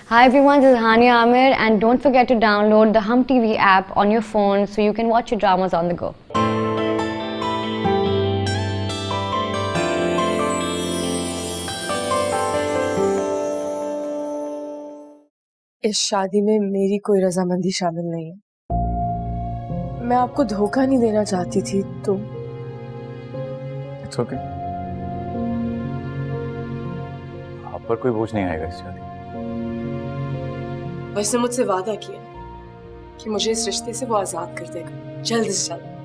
Hi everyone, this is Hania Amir and don't forget to download the Hum TV app on your phone so you can watch your dramas on the go. इस शादी में मेरी कोई रजामंदी शामिल नहीं है। मैं आपको धोखा नहीं देना चाहती थी तो इट्स ओके। आप पर कोई बोझ नहीं आएगा इस शादी। उसने मुझसे वादा किया कि मुझे इस रिश्ते से वो आजाद कर देगा जल्द से जल्द।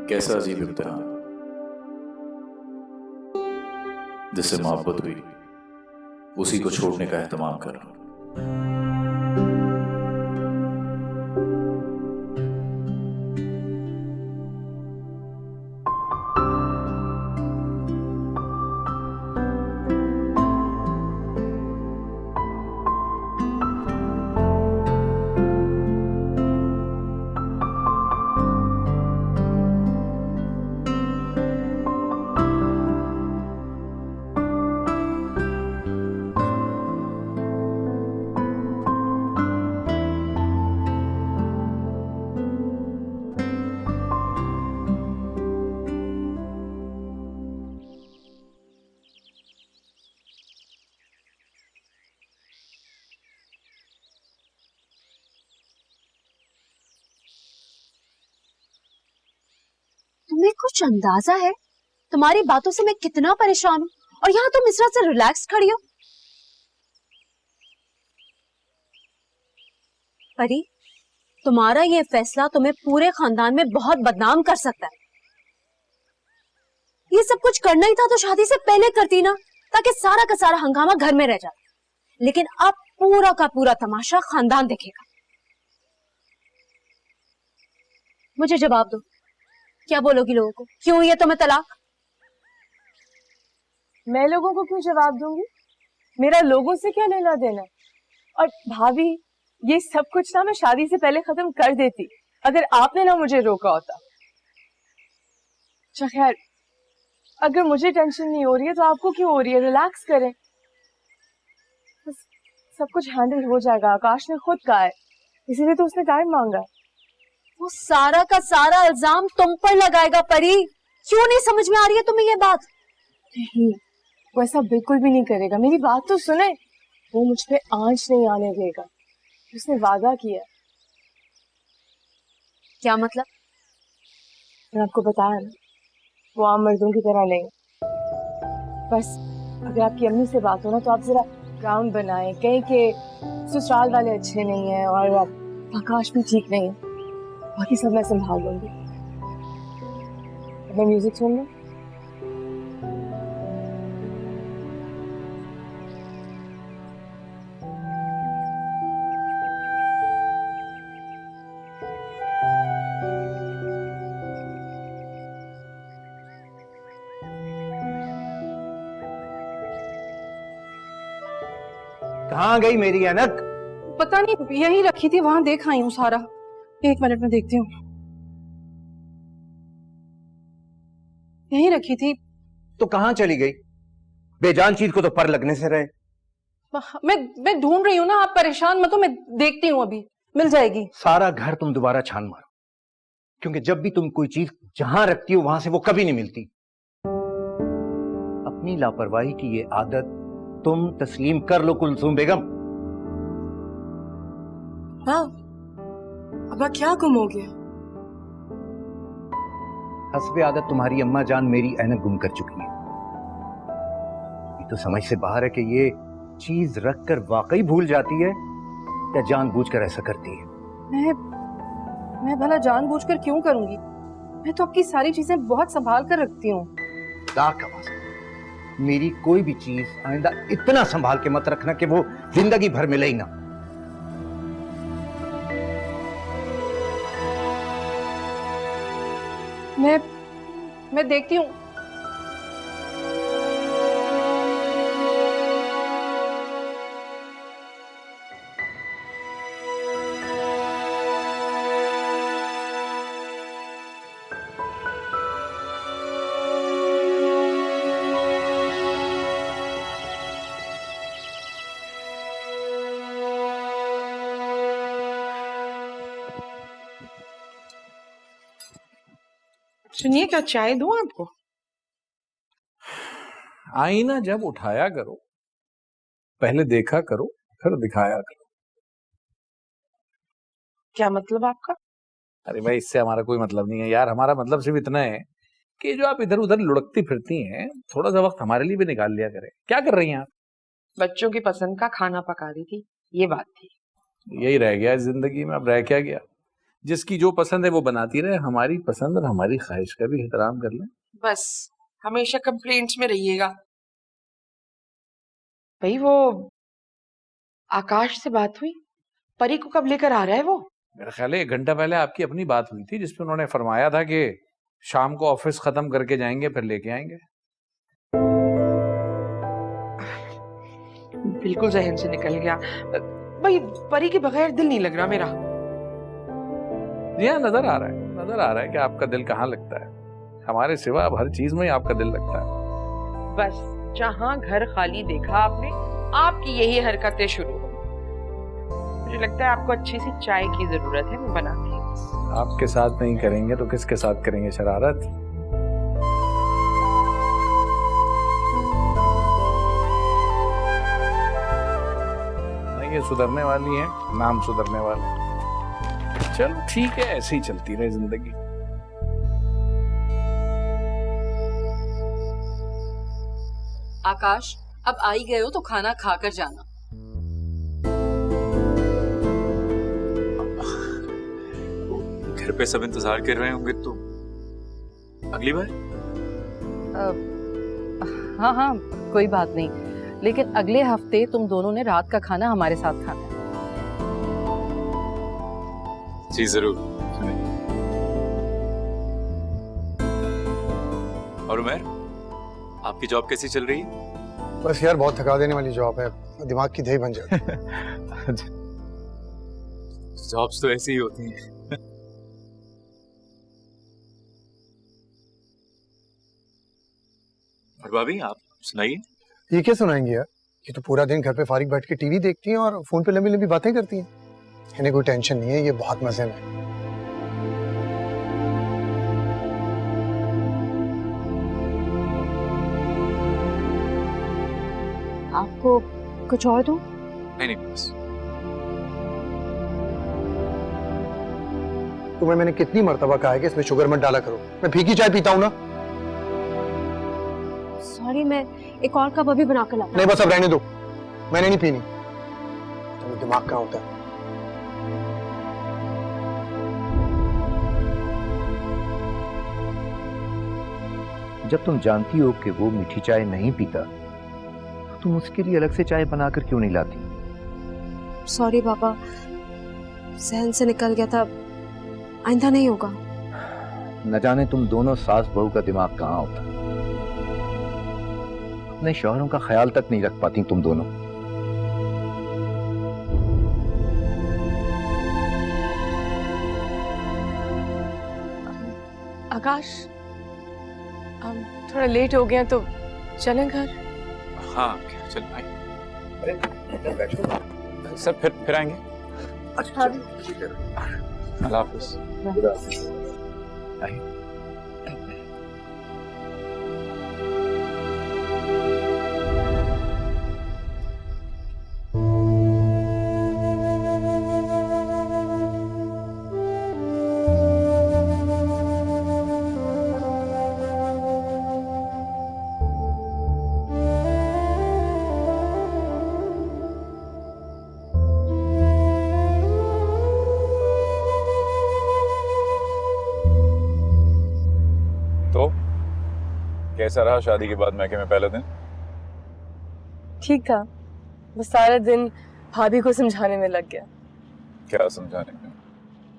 कैसा अजीब इम्तिहान, जिससे मोहब्बत हुई उसी को छोड़ने का एहतमाम कर रहा हूं। तुम्हें कुछ अंदाजा है तुम्हारी बातों से मैं कितना परेशान हूँ और यहाँ तुम इस तरह से रिलैक्स खड़ी हो। परी, तुम्हारा ये फैसला तुम्हें पूरे खानदान में बहुत बदनाम कर सकता है। ये सब कुछ करना ही था तो शादी से पहले करती ना, ताकि सारा का सारा हंगामा घर में रह जाता। लेकिन अब पूरा का पूरा तमाशा खानदान देखेगा। मुझे जवाब दो, क्या बोलोगी लोगों को? क्यों ये तुम्हें तलाक? मैं लोगों को क्यों जवाब दूंगी? मेरा लोगों से क्या लेना देना? और भाभी, ये सब कुछ ना मैं शादी से पहले खत्म कर देती अगर आपने ना मुझे रोका होता। अच्छा खैर, अगर मुझे टेंशन नहीं हो रही है तो आपको क्यों हो रही है? रिलैक्स करें, बस सब कुछ हैंडल हो जाएगा। आकाश ने खुद कहा है, इसीलिए तो उसने टाइम मांगा है। वो सारा का सारा इल्जाम तुम पर लगाएगा परी। क्यों नहीं समझ में आ रही है तुम्हें ये बात? नहीं, वो ऐसा बिल्कुल भी नहीं करेगा। मेरी बात तो सुने, वो मुझ पे आंच नहीं आने देगा। उसने वादा किया। क्या मतलब? मैंने आपको बताया ना, वो आम मर्दों की तरह नहीं। बस अगर आपकी अम्मी से बात हो ना तो आप जरा ग्राउंड बनाए, कहीं के ससुराल वाले अच्छे नहीं है और आकाश भी ठीक नहीं है, बाकी सब मैं संभाल लूंगी। मैं म्यूजिक सुन लूं? कहाँ गई मेरी अनक? पता नहीं, यहीं रखी थी, वहां देख आई हूँ सारा। एक मिनट में देखती हूँ। यहीं रखी थी। तो कहाँ चली गई? बेजान चीज को तो पर लगने से रहे। मैं ढूंढ रही हूँ ना, आप परेशान मत हो, मैं देखती हूँ, अभी मिल जाएगी। सारा घर तुम दोबारा छान मारो, क्योंकि जब भी तुम कोई चीज जहां रखती हो वहां से वो कभी नहीं मिलती। अपनी लापरवाही की ये आदत तुम तस्लीम कर लो कुलसूम बेगम। हाँ, अब क्या गुम हो गया? हस्बे आदत तुम्हारी अम्मा जान मेरी ऐनक गुम कर चुकी है। ये तो समझ से बाहर है कि ये चीज रखकर वाकई भूल जाती है या जानबूझकर ऐसा करती है। मैं भला जानबूझकर क्यों करूंगी? मैं तो आपकी सारी चीजें बहुत संभाल कर रखती हूँ। मेरी कोई भी चीज आइंदा इतना संभाल के मत रखना कि वो जिंदगी भर मिले ही ना। मैं देखती हूँ। सुनिए, क्या चाय दूं आपको? आईना जब उठाया करो, पहले देखा करो, फिर दिखाया करो। क्या मतलब आपका? अरे भाई, इससे हमारा कोई मतलब नहीं है यार। हमारा मतलब सिर्फ इतना है कि जो आप इधर उधर लुढ़कती फिरती हैं, थोड़ा सा वक्त हमारे लिए भी निकाल लिया करें। क्या कर रही हैं आप? बच्चों की पसंद का खाना पका रही थी, ये बात थी। यही रह गया इस जिंदगी में, अब रह क्या गया। जिसकी जो पसंद है वो बनाती रहे, हमारी पसंद और हमारी ख्वाहिश का भी एहतराम कर लें। बस हमेशा कंप्लेंट्स में रहिएगा। भाई वो आकाश से बात हुई? परी को कब लेकर आ रहा है वो? मेरा ख्याल है 1 घंटा पहले आपकी अपनी बात हुई थी, जिसमें उन्होंने फरमाया था कि शाम को ऑफिस खत्म करके जाएंगे, फिर लेके आएंगे। बिल्कुल जहन से निकल गया। भाई परी के बगैर दिल नहीं लग रहा मेरा। जी हाँ, नजर आ रहा है कि आपका दिल कहाँ लगता है। हमारे सिवा अब हर चीज में ही आपका दिल लगता है। बस जहां घर खाली देखा आपने, आपकी यही हरकतें शुरू हो। मुझे लगता है आपको अच्छी सी चाय की जरूरत है, मैं बनाती हूँ। आपके साथ नहीं करेंगे तो किसके साथ करेंगे शरारत? नहीं, ये सुधरने वाली है, नाम सुधरने वाले। चलो ठीक है, ऐसे ही चलती रहे जिंदगी। आकाश, अब आई गए हो तो खाना खाकर जाना। घर पे सब इंतजार कर रहे होंगे तो अगली बार। हाँ हाँ, कोई बात नहीं, लेकिन अगले हफ्ते तुम दोनों ने रात का खाना हमारे साथ खाना है। जी जरूर। और उमर, आपकी जॉब कैसी चल रही है? बस यार, बहुत थका देने वाली जॉब है, दिमाग की दही बन जाती है। जॉब्स तो ऐसी ही होती हैं। और भाभी, आप सुनाइए। ये क्या सुनाएंगे यार, ये तो पूरा दिन घर पे फारिग बैठ के टीवी देखती हैं और फोन पे लंबी लंबी बातें करती हैं। इन्हें कोई टेंशन नहीं है, ये बहुत मजे में है। आपको कुछ और दूं? नहीं बस। तुम्हें मैंने कितनी मर्तबा कहा है कि इसमें शुगर मत डाला करो। मैं फीकी चाय पीता हूँ ना। सॉरी, मैं एक और कप अभी बना कर लाता हूं। नहीं बस अब रहने दो, मैंने नहीं पीनी। तुम्हें दिमाग कहाँ होता है? जब तुम जानती हो कि वो मीठी चाय नहीं पीता, तो तुम उसके लिए अलग से चाय बनाकर क्यों नहीं लाती? सॉरी पापा, सहन से निकल गया था, आइंदा नहीं होगा। न जाने तुम दोनों सास बहू का दिमाग कहाँ होता। अपने शौहरों का ख्याल तक नहीं रख पाती तुम दोनों। आकाश, हम थोड़ा लेट हो गए हैं तो चलें घर? हाँ चल आइए। सर फिर आएंगे। अच्छा, अल्लाह हाफिज। आइए। तो कैसा रहा शादी के बाद मैके में पहला दिन? ठीक था, बस सारा दिन भाभी को समझाने में लग गया। क्या समझाने में?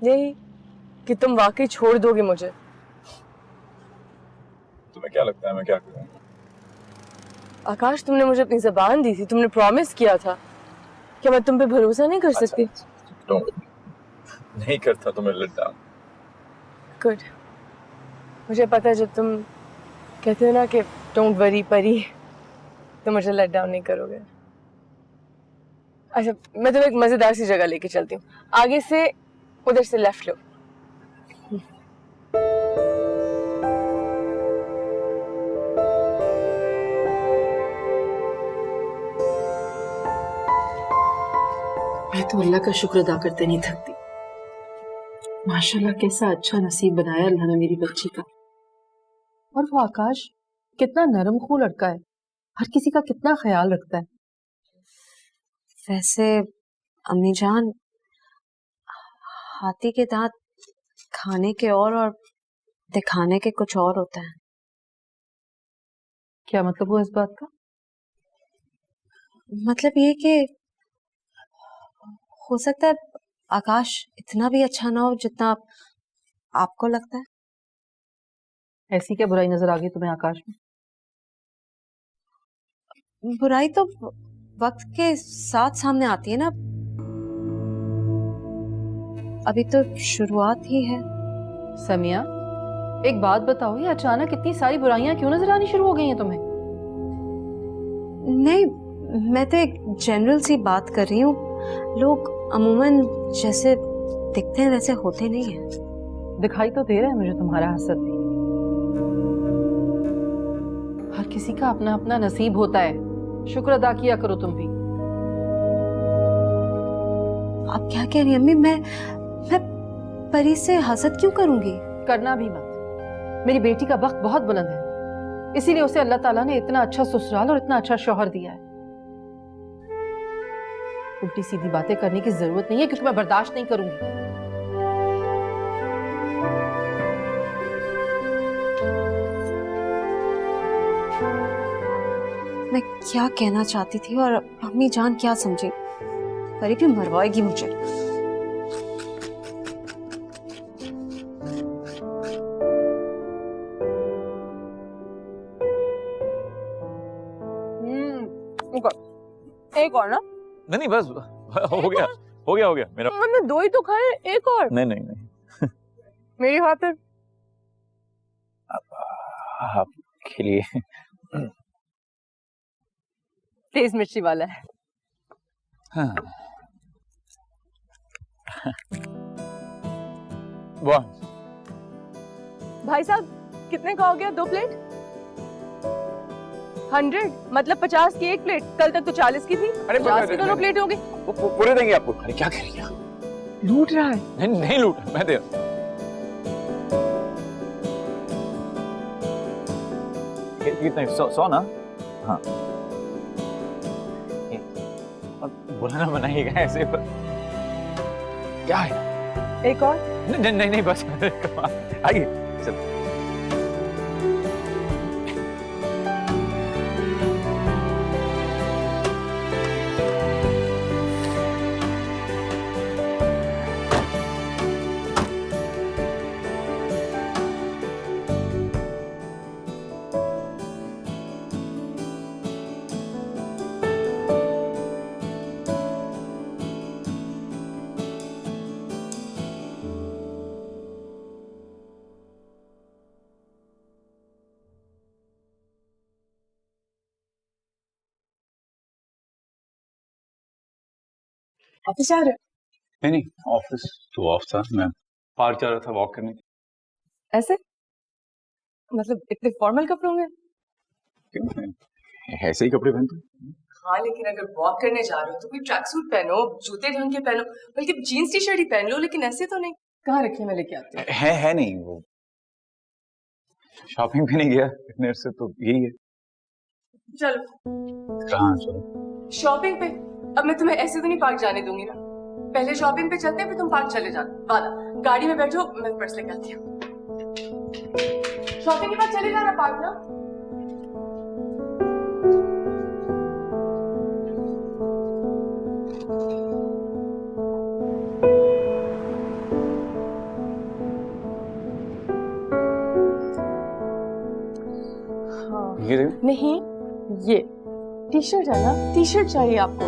यही कि तुम वाकई छोड़ दोगे मुझे। तुम्हें क्या लगता है मैं क्या करूँ? आकाश, तुमने मुझे अपनी ज़बान दी थी, तुमने प्रॉमिस किया था। क्या मैं तुम पे भरोसा नहीं कर सकती? नहीं करता तो मैं लेट डाउन। गुड। मुझे पता है जब तुम कहते हो ना कि डोंट वरी परी, तो मुझे लेट डाउन नहीं करोगे। अच्छा, मैं तुम्हें एक मजेदार सी जगह लेके चलती हूँ। आगे से उधर से लेफ्ट लो। तो अल्लाह का शुक्र अदा करते नहीं थकती। माशाल्लाह कैसा अच्छा नसीब बनाया अल्लाह ने मेरी बच्ची का। और वो आकाश कितना नरम खून लड़का है, हर किसी का कितना ख्याल रखता है। वैसे अम्मी जान, हाथी के दांत खाने के और दिखाने के कुछ और होते हैं। क्या मतलब हुआ इस बात का? मतलब ये कि हो सकता है आकाश इतना भी अच्छा ना हो जितना आपको लगता है। ऐसी क्या बुराई नजर आ गई तुम्हें आकाश में? बुराई तो वक्त के साथ सामने आती है ना, अभी तो शुरुआत ही है। समिया, एक बात बताओ, ये अचानक इतनी सारी बुराइयां क्यों नजर आनी शुरू हो गई हैं तुम्हें? नहीं, मैं तो एक जनरल सी बात कर रही हूँ। लोग अमूमन जैसे दिखते हैं वैसे होते नहीं हैं। दिखाई तो दे रहा है मुझे तुम्हारा हसद भी। हर किसी का अपना अपना नसीब होता है, शुक्र अदा किया करो तुम भी। आप क्या कह रही हैं अम्मी? मैं परी से हसद क्यों करूंगी? करना भी मत। मेरी बेटी का वक्त बहुत बुलंद है, इसीलिए उसे अल्लाह ताला ने इतना अच्छा ससुराल और इतना अच्छा शौहर दिया है। उल्टी सीधी बातें करने की जरूरत नहीं है, क्योंकि मैं बर्दाश्त नहीं करूंगी। मैं क्या कहना चाहती थी और अम्मी जान क्या समझी? परी भी मरवाएगी मुझे। एक और ना? नहीं बस हो गया मेरा। हमने 2 ही तो खाए, एक और। नहीं मेरी खातिर। आपके लिए तेज मिर्ची वाला है। हाँ। वाह भाई साहब, कितने का हो गया 2 प्लेट? 100 मतलब 50 की 1 प्लेट। कल तक तो 40 की थी। अरे 50 की दोनों प्लेट हो गई। पूरे देंगे आपको। अरे क्या करेंगे आप? लूट रहा है। नहीं लूट, मैं दे रहा हूं। कितने? 100 ना? हाँ। बोला ना बनाइएगा ऐसे पर। क्या है? एक और? नहीं बस आइए चल। ऑफिस जा रहे? नहीं ऑफिस तो ऑफ था, मैं पार्क जा रहा था वॉक करने। ऐसे? मतलब इतने फॉर्मल कपड़ों में? क्यों, मैं ऐसे ही कपड़े पहनता हूँ। हाँ, लेकिन अगर वॉक करने जा रहे हो तो कोई ट्रैक सूट पहनो, जूते ढंग के पहनो, बल्कि जीन्स टी शर्ट ही पहन लो। लेकिन ऐसे तो नहीं। कहाँ रखिए, मैं लेके आती हूँ। है नहीं, वो शॉपिंग पे नहीं गया इतने से, तो यही है। चलो। कहाँ चलो? शॉपिंग पे। अब मैं तुम्हें ऐसे तो नहीं पार्क जाने दूंगी ना। पहले शॉपिंग पे चलते हैं, फिर तुम पार्क चले जाना। वादा, गाड़ी में बैठो, मैं पर्स लेके आती हूँ। शॉपिंग के बाद चले जाना पार्क ना। ये देखो। नहीं, ये टी शर्ट है ना? टी शर्ट चाहिए आपको?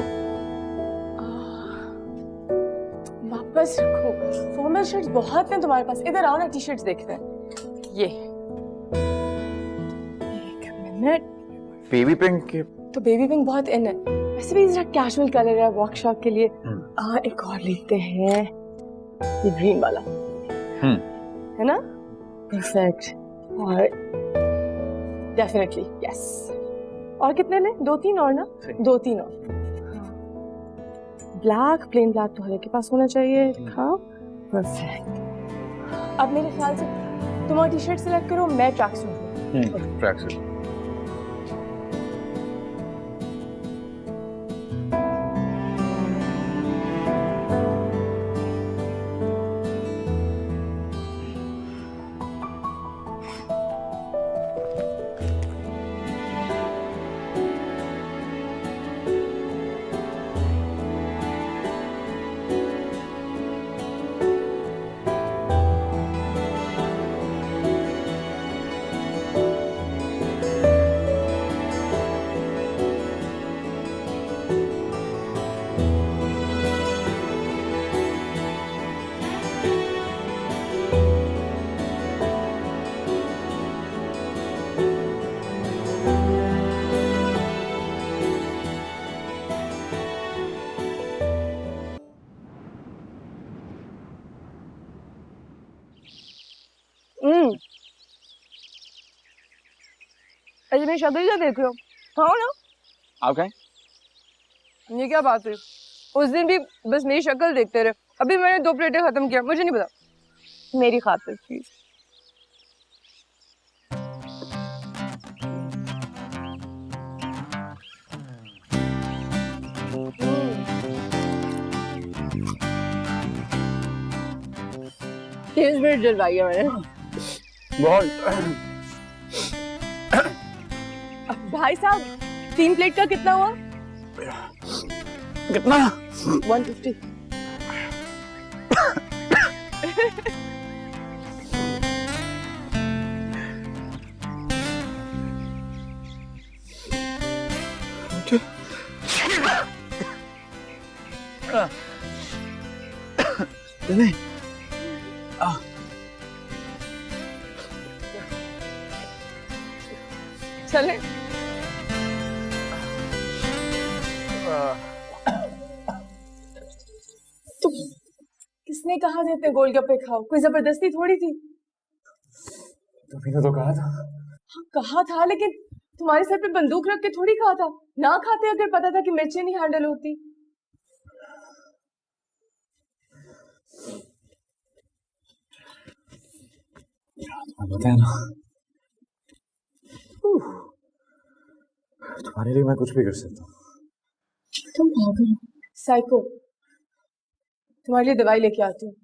वापस रखो। फॉर्मल शर्ट्स बहुत हैं तुम्हारे पास। इधर आओ ना, टी शर्ट्स देखते हैं। ये 1 मिनट। बेबी पिंक के तो बेबी पिंक बहुत इन है। वैसे भी जरा कैजुअल कलर है वर्कशॉप के लिए। एक और लेते हैं, ये ग्रीन वाला है ना? परफेक्ट। और डेफिनेटली यस। और कितने ले? 2-3 और ना? 2-3 और। ब्लैक, प्लेन ब्लैक तो हर एक के पास होना चाहिए। हाँ, परफेक्ट। अब मेरे ख्याल से तुम और टी शर्ट सिलेक्ट करो, मैं ट्रैक सूट। Track suit. अरे मेरी शक्ल क्या देख रहे हो? हाँ ना, आप कहें ये क्या बात है? उस दिन भी बस मेरी शक्ल देखते रहे। अभी मैंने 2 प्लेटें खत्म किया, मुझे नहीं पता। मेरी खातिर प्लीज। तेज मिनट जलवाई है मैंने। बहुत। भाई साहब, 3 प्लेट का कितना हुआ? कितना? 150। नहीं। चले। तो किसने कहा था इतने गोलगप्पे खाओ? कोई जबरदस्ती थोड़ी थी। तुमने तो कहा था। हाँ कहा था, लेकिन तुम्हारे सर पे बंदूक रख के थोड़ी कहा था। ना खाते अगर पता था कि मिर्चें नहीं हैंडल होती। बताया ना, तुम्हारे लिए मैं कुछ भी कर सकता हूँ। तुम पागल हो साइको। तुम्हारे लिए दवाई लेके आती हूँ।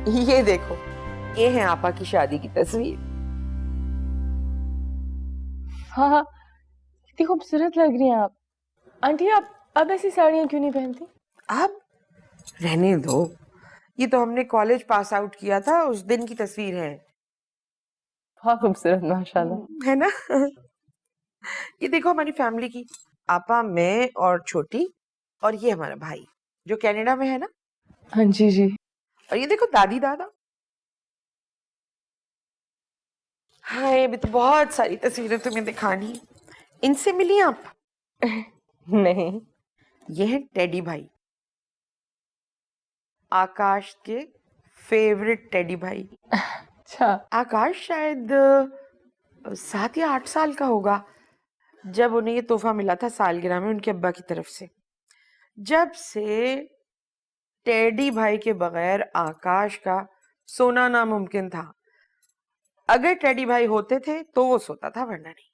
ये देखो, ये है आपा की शादी की तस्वीर। हाँ हाँ, कितनी खूबसूरत लग रही हैं आप। आंटी आप अब ऐसी साड़ियाँ क्यों नहीं पहनती? अब रहने दो, ये तो हमने कॉलेज पास आउट किया था उस दिन की तस्वीर है। बहुत खूबसूरत माशाल्लाह। है ना? ये देखो हमारी फैमिली की, आपा, मैं और छोटी, और ये हमारा भाई जो कनाडा में है ना। हाँ जी जी। और ये देखो दादी दादा। हाय, अभी तो बहुत सारी तस्वीरें तुम्हें दिखानी है। इनसे मिली आप? नहीं। ये है टेडी भाई, आकाश के फेवरेट टेडी भाई। अच्छा। आकाश शायद 7 या 8 साल का होगा जब उन्हें ये तोहफा मिला था सालगिरह में उनके अब्बा की तरफ से। जब से टेडी भाई के बगैर आकाश का सोना नामुमकिन था। अगर टेडी भाई होते थे तो वो सोता था, वरना नहीं।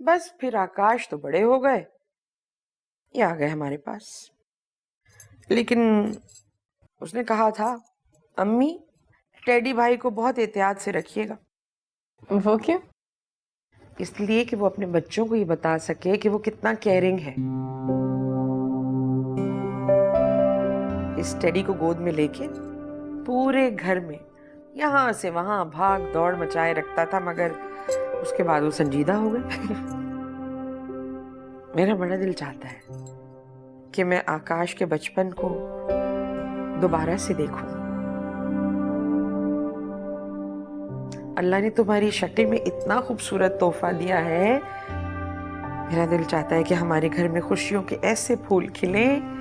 बस फिर आकाश तो बड़े हो गए, ये आ गए हमारे पास। लेकिन उसने कहा था, अम्मी टेडी भाई को बहुत एहतियात से रखिएगा। वो क्यों? इसलिए कि वो अपने बच्चों को ये बता सके कि वो कितना केयरिंग है। इस टेडी को गोद में लेके पूरे घर में यहाँ से वहां भाग दौड़ मचाए रखता था, मगर उसके बाद वो संजीदा हो गए। मेरा बड़ा दिल चाहता है कि मैं आकाश के बचपन को दोबारा से देखूं। अल्लाह ने तुम्हारी शक्ल में इतना खूबसूरत तोहफा दिया है, मेरा दिल चाहता है कि हमारे घर में खुशियों के ऐसे फूल खिलें,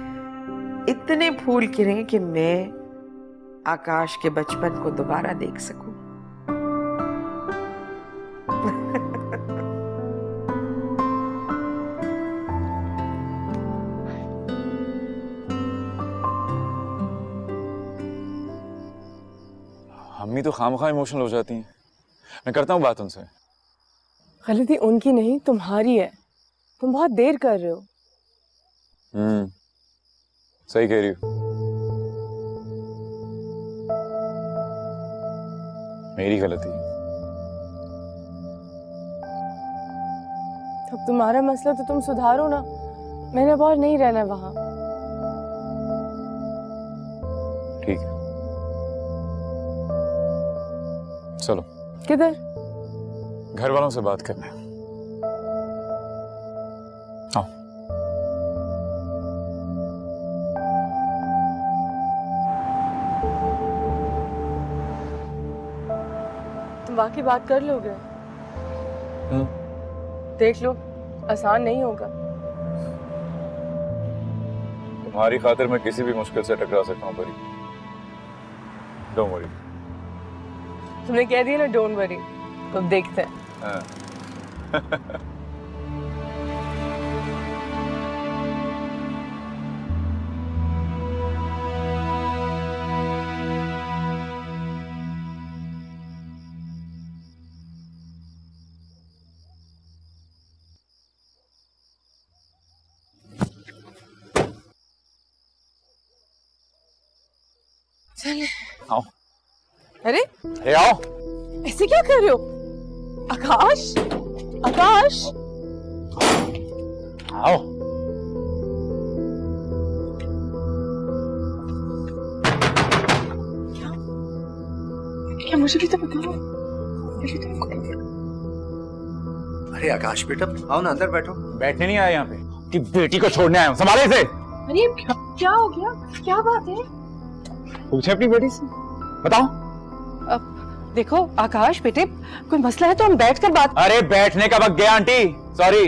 इतने फूल खिलें कि मैं आकाश के बचपन को दोबारा देख सकूं। अम्मी तो खामखा इमोशनल हो जाती हैं। मैं करता हूँ बात उनसे। गलती उनकी नहीं तुम्हारी है, तुम बहुत देर कर रहे हो। सही कह रही हो। मेरी गलती। अब तुम्हारा मसला तो तुम सुधारो ना, मैंने अब और नहीं रहना वहां। ठीक है, चलो। किधर? घर वालों से बात करना है। आओ। तुम वाकई बात कर लोगे? देख लो, आसान नहीं होगा। तुम्हारी खातिर मैं किसी भी मुश्किल से टकरा सकता हूँ परी। Don't worry. तुमने कह दिया ना डोंट वरी, तो देखते हैं। चले। आओ। अरे अरे आओ। ऐसे क्या कर रहे हो? आकाश, आकाश। आओ। क्या मुझे भी तो बताओ। अरे आकाश बेटा, आओ ना, अंदर बैठो। बैठने नहीं आया यहाँ पे, कि बेटी को छोड़ने आया हूँ। संभाले इसे। अरे क्या हो गया? क्या बात है? पूछे अपनी बेटी से, बताओ। देखो आकाश बेटे, कोई मसला है तो हम बैठकर बात। अरे बैठने का वक्त गया आंटी, सॉरी।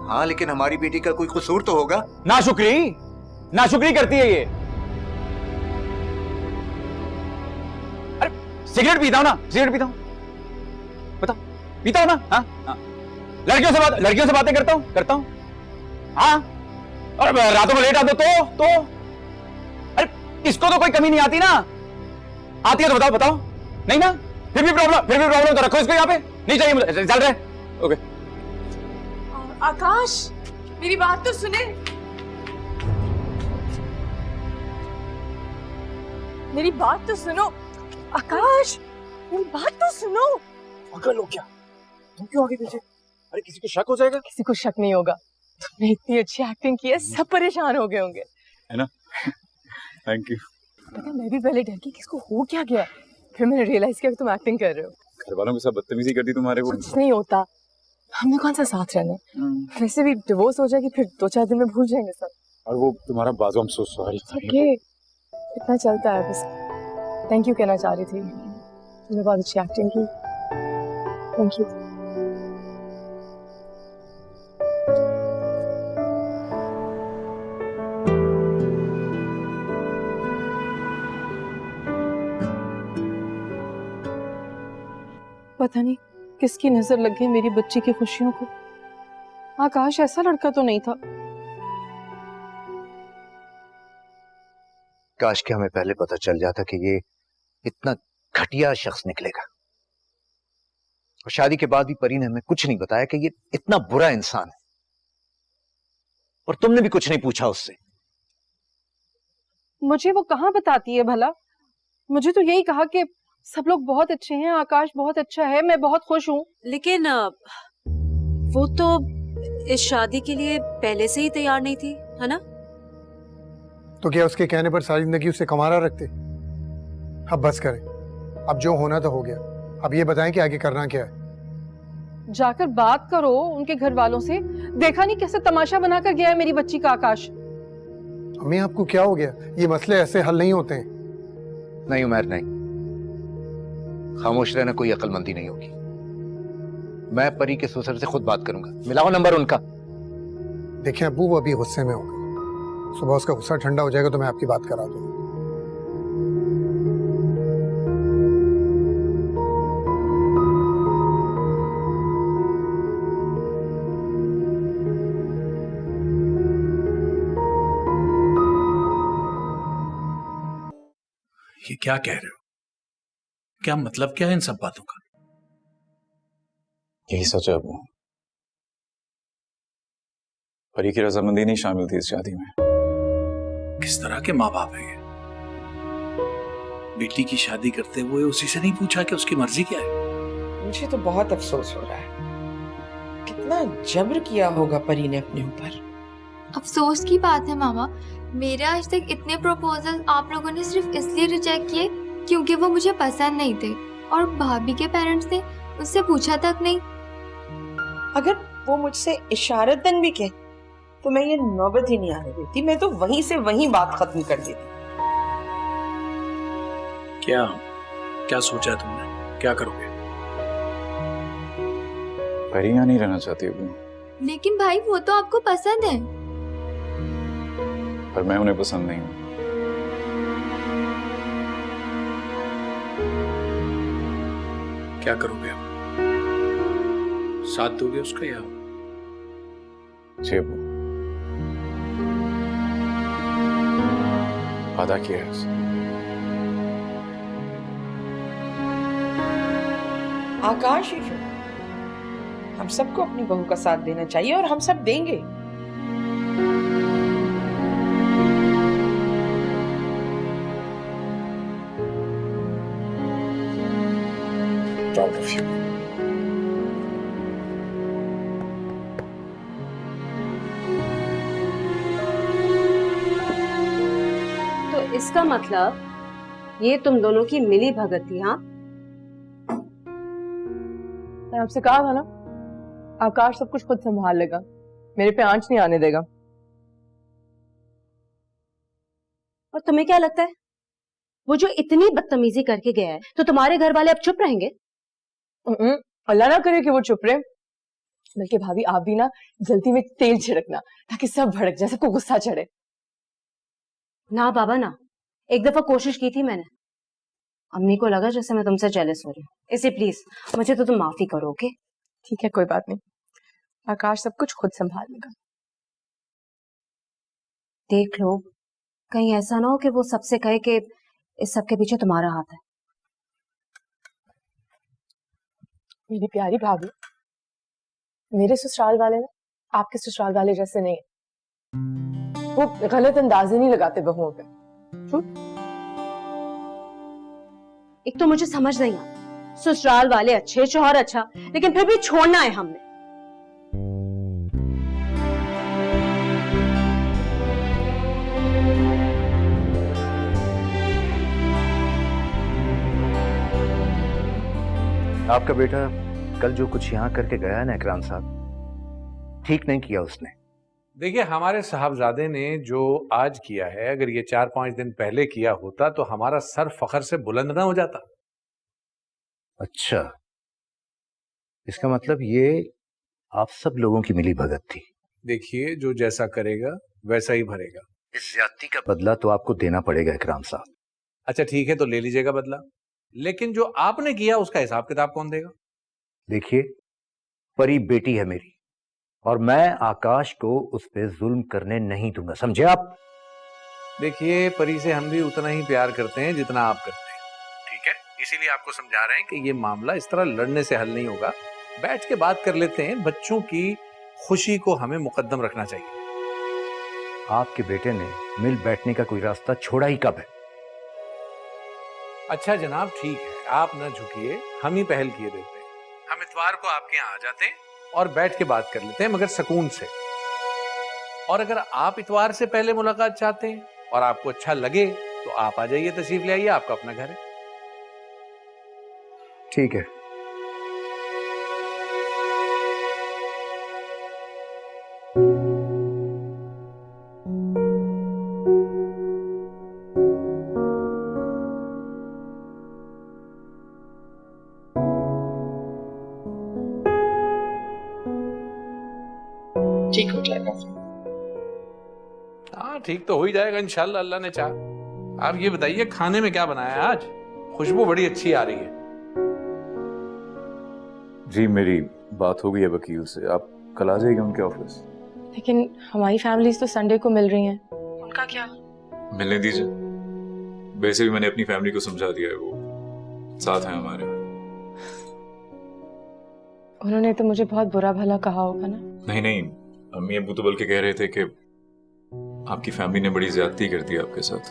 हाँ, लेकिन हमारी बेटी का कोई कसूर तो होगा। नाशुक्री करती है ये। अरे सिगरेट पीता हूं ना, सिगरेट पीता हूं, बताओ, पीता हूं ना। हाँ। लड़कियों से बातें करता हूं। हाँ, और रातों में लेट आता तो अरे इसको तो कोई कमी नहीं आती ना। आती है तो बताओ। नहीं ना, फिर भी प्रॉब्लम तो रखो इसको यहाँ पे। नहीं चाहिए मुझे, चल रहे। ओके। आकाश, मेरी बात तो सुने। मेरी बात तो सुनो आकाश, मेरी बात तो सुनो। पागल हो क्या? तुम क्यों आगे पीछे? अरे किसी को शक हो जाएगा। किसी को शक नहीं होगा, तुमने इतनी अच्छी एक्टिंग की है, सब परेशान हो गए होंगे, है ना? Thank you. पता मैं भी पहले डर गई किसको हो क्या गया, फिर मैंने रियलाइज किया कि तुम एक्टिंग कर रहे हो। घर वालों के साथ बदतमीजी कर दी तुम्हारे को। कुछ नहीं होता, हमने कौन सा साथ रहना है, वैसे भी डिवोर्स हो जाएगी फिर 2-4 दिन में भूल जाएंगे सब। और वो तुम्हारा बाजू, हम सो सॉरी। ओके, इतना चलता है बस। थैंक यू कहना चाह रही थी, तुमने बहुत अच्छी एक्टिंग की, थैंक यू। पता नहीं किसकी नजर लग गई मेरी बच्ची की खुशियों को। आकाश ऐसा लड़का तो नहीं था। काश कि हमें पहले पता चल जाता कि ये इतना घटिया शख्स निकलेगा। और शादी के बाद भी परी ने हमें कुछ नहीं बताया कि ये इतना बुरा इंसान है, और तुमने भी कुछ नहीं पूछा उससे। मुझे वो कहाँ बताती है भला? मुझे तो यही कहा कि सब लोग बहुत अच्छे हैं, आकाश बहुत अच्छा है, मैं बहुत खुश हूँ। लेकिन वो तो इस शादी के लिए पहले से ही तैयार नहीं थी, है ना? तो क्या उसके कहने पर सारी जिंदगी उससे कमारा रखते? अब बस करें, अब जो होना था हो गया। अब ये बताएं कि आगे करना क्या है। जाकर बात करो उनके घर वालों से। देखा नहीं कैसे तमाशा बनाकर गया है मेरी बच्ची का आकाश। अम्मी आपको क्या हो गया? ये मसले ऐसे हल नहीं होते हैं। नहीं उमर, नहीं, खामोश रहना कोई अक्लमंदी नहीं होगी। मैं परी के ससुर से खुद बात करूंगा, मिलाओ नंबर उनका। देखें अब्बू, वो अभी गुस्से में होगा, सुबह उसका गुस्सा ठंडा हो जाएगा तो मैं आपकी बात करा दूंगा। ये क्या कह रहे हो? क्या मतलब क्या है इन सब बातों का? यही सच है अबू। परी की रजामंदी नहीं शामिल थी इस शादी में। किस तरह के माँ बाप हैं ये? बेटी की शादी करते हुए उसी से नहीं पूछा कि उसकी मर्जी क्या है? मुझे तो बहुत अफसोस हो रहा है, कितना जबर किया होगा परी ने अपने ऊपर। अफसोस की बात है मामा, मेरे आज तक इतने प्रपोजल आप लोगों ने सिर्फ इसलिए रिजेक्ट किए क्योंकि वो मुझे पसंद नहीं थे, और भाभी के पेरेंट्स ने उससे पूछा तक नहीं। अगर वो मुझसे इशारतन भी कहे तो मैं ये नौबत ही नहीं आने देती, मैं तो वहीं से वहीं बात खत्म कर देती। क्या क्या सोचा तुमने? क्या करोगे? परी यहाँ नहीं रहना चाहती अबू। लेकिन भाई वो तो आपको पसंद है। पर मैं उन्हें पसंद नहीं हूँ। क्या करोगे अब? साथ दोगे उसका या? जी अबू, वादा किया है उसने। आकाश ही क्यों, हम सबको अपनी बहू का साथ देना चाहिए और हम सब देंगे। Proud of you. तो इसका मतलब ये तुम दोनों की मिली भगत थी? हाँ, मैं आपसे कहा था ना, आकाश सब कुछ खुद संभाल लेगा, मेरे पे आंच नहीं आने देगा। और तुम्हें क्या लगता है वो जो इतनी बदतमीजी करके गया है तो तुम्हारे घर वाले अब चुप रहेंगे? अल्लाह ना करे कि वो चुप रहे। बल्कि भाभी आप भी ना जल्दी में तेल छिड़कना ताकि सब भड़क जाए, सबको गुस्सा चढ़े। ना बाबा ना, एक दफा कोशिश की थी मैंने, अम्मी को लगा जैसे मैं तुमसे जेलस हो रही हूँ, इसे प्लीज मुझे तो तुम माफी करो। ओके ठीक है, कोई बात नहीं, आकाश सब कुछ खुद संभाल लेगा। देख लो कहीं ऐसा ना हो कि वो सबसे कहे कि इस सब के पीछे तुम्हारा हाथ है। मेरी प्यारी भाभी, मेरे ससुराल वाले ना आपके ससुराल वाले जैसे नहीं है। वो गलत अंदाजे नहीं लगाते बहुओं पे। एक तो मुझे समझ नहीं आता, ससुराल वाले अच्छे, शौहर अच्छा, लेकिन फिर भी छोड़ना है हमने। आपका बेटा कल जो कुछ यहां करके गया है ना इकराम साहब, ठीक नहीं किया उसने। देखिए, हमारे साहबजादे ने जो आज किया है, अगर ये 4-5 दिन पहले किया होता तो हमारा सर फखर से बुलंद ना हो जाता। अच्छा, इसका मतलब ये आप सब लोगों की मिली भगत थी। देखिए, जो जैसा करेगा वैसा ही भरेगा। इस ज्यादती का बदला तो आपको देना पड़ेगा इकराम साहब। अच्छा ठीक है, तो ले लीजिएगा बदला, लेकिन जो आपने किया उसका हिसाब किताब कौन देगा? देखिए, परी बेटी है मेरी, और मैं आकाश को उस पे जुल्म करने नहीं दूंगा, समझे आप? देखिए, परी से हम भी उतना ही प्यार करते हैं जितना आप करते हैं, ठीक है? इसीलिए आपको समझा रहे हैं कि ये मामला इस तरह लड़ने से हल नहीं होगा, बैठ के बात कर लेते हैं। बच्चों की खुशी को हमें मुकद्दम रखना चाहिए। आपके बेटे ने मिल बैठने का कोई रास्ता छोड़ा ही कब है? अच्छा जनाब, ठीक है, आप ना झुकिए, हम ही पहल किए देते हैं। हम इतवार को आपके यहाँ आ जाते हैं और बैठ के बात कर लेते हैं, मगर सुकून से। और अगर आप इतवार से पहले मुलाकात चाहते हैं और आपको अच्छा लगे तो आप आ जाइए, तशरीफ ले आइए, आपका अपना घर है। ठीक है। ठीक हो जाएगा। हाँ, ठीक तो हो ही जाएगा इंशाल्लाह, अल्लाह ने चाहा। आप ये बताइए, खाने में क्या बनाया है आज? खुशबू बड़ी अच्छी आ रही है। जी, मेरी बात हो गई है वकील से, आप कल आ जाइएगा उनके ऑफिस। लेकिन हमारी फैमिलीज तो संडे को मिल रही हैं, उनका क्या? मिलने दीजिए, वैसे भी मैंने अपनी फैमिली को समझा दिया है, वो साथ हैं हमारे। उन्होंने तो मुझे बहुत बुरा भला कहा होगा ना? नहीं नहीं, अम्मी अब्बू तो बल्कि कह रहे थे कि आपकी फैमिली ने बड़ी ज्यादती कर दी आपके साथ।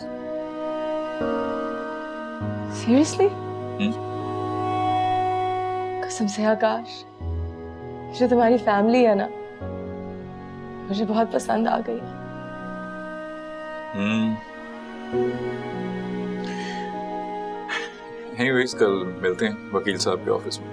सीरियसली? कसम से आकाश, जो तुम्हारी फैमिली है ना, मुझे बहुत पसंद आ गई। एनीवेज, कल मिलते हैं वकील साहब के ऑफिस में।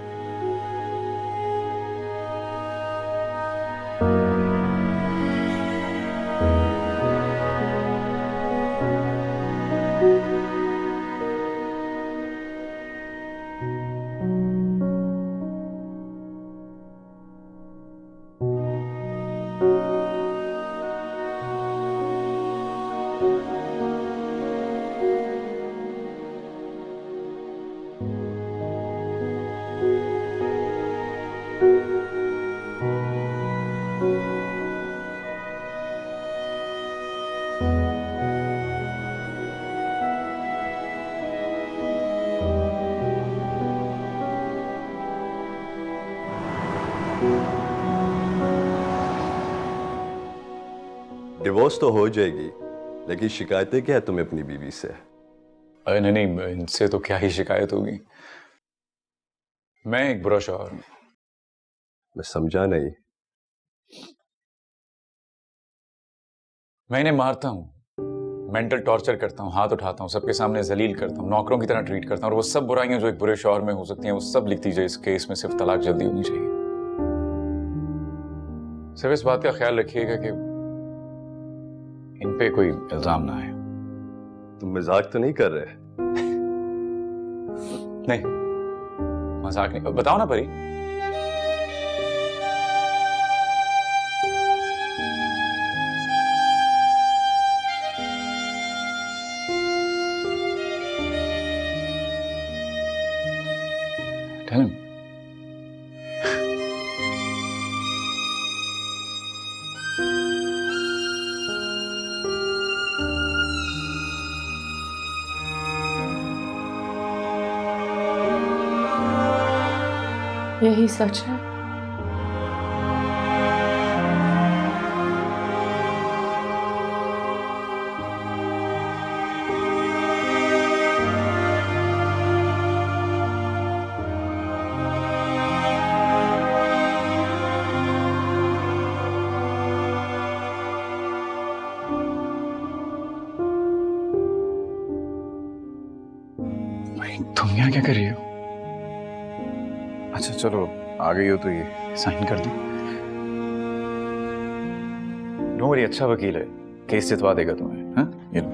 डिवोर्स तो हो जाएगी, लेकिन शिकायतें क्या है तुम्हें अपनी बीवी से? अरे नहीं नहीं, इनसे तो क्या ही शिकायत होगी, मैं एक बुरा शौहर हूं। मैं समझा नहीं। मैं इन्हें मारता हूं, मेंटल टॉर्चर करता हूं, हाथ उठाता हूं, सबके सामने जलील करता हूं, नौकरों की तरह ट्रीट करता हूं, और वो सब बुराइयां जो एक बुरे शौहर में हो सकती हैं वो सब लिख दीजिए इस केस में। सिर्फ तलाक जल्दी होनी चाहिए। सिर्फ इस बात का ख्याल रखिएगा कि इन पे कोई इल्जाम ना आए। तुम मजाक तो नहीं कर रहे? नहीं, मजाक नहीं। बताओ ना परी। Tell him. यही सच है। तुम यहाँ क्या कर रही हो? अच्छा चलो आ गई हो तो ये साइन कर दो। नो वरी, अच्छा वकील है, केस जितवा देगा तुम्हें। हाँ ये लो।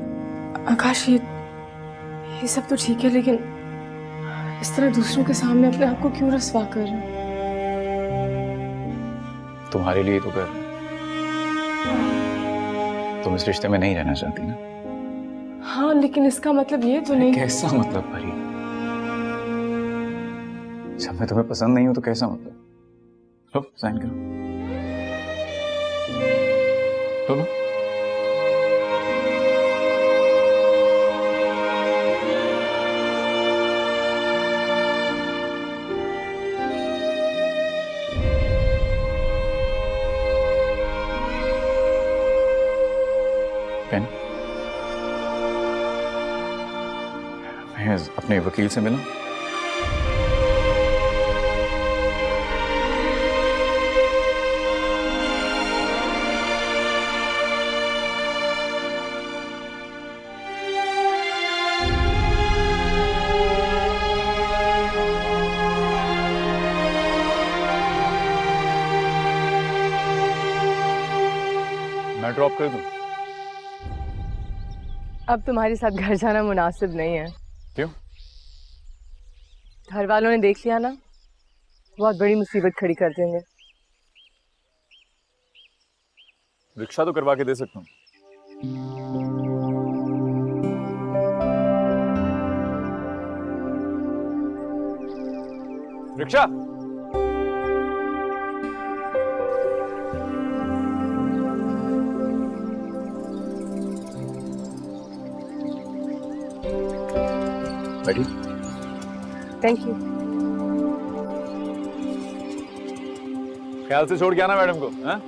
आकाश, ये सब तो ठीक है, लेकिन इस तरह दूसरों के सामने अपने आप को क्यों रस्वा कर रहे हो? तुम्हारे लिए तो कर, तुम इस रिश्ते में नहीं रहना चाहती ना? हाँ, लेकिन इसका मतलब ये तो नहीं। कैसा मतलब परी? जब मैं तुम्हें पसंद नहीं हूं तो कैसा मतलब? लो साइन करो। लो। पेन। मैं अपने वकील से मिला। मैं ड्रॉप कर दूं? अब तुम्हारे साथ घर जाना मुनासिब नहीं है। क्यों? घर वालों ने देख लिया ना, बहुत बड़ी मुसीबत खड़ी कर देंगे। रिक्शा तो करवा के दे सकता हूँ। रिक्शा। बैठी। Thank you. ख्याल से छोड़ के आना मैडम को। हाँ?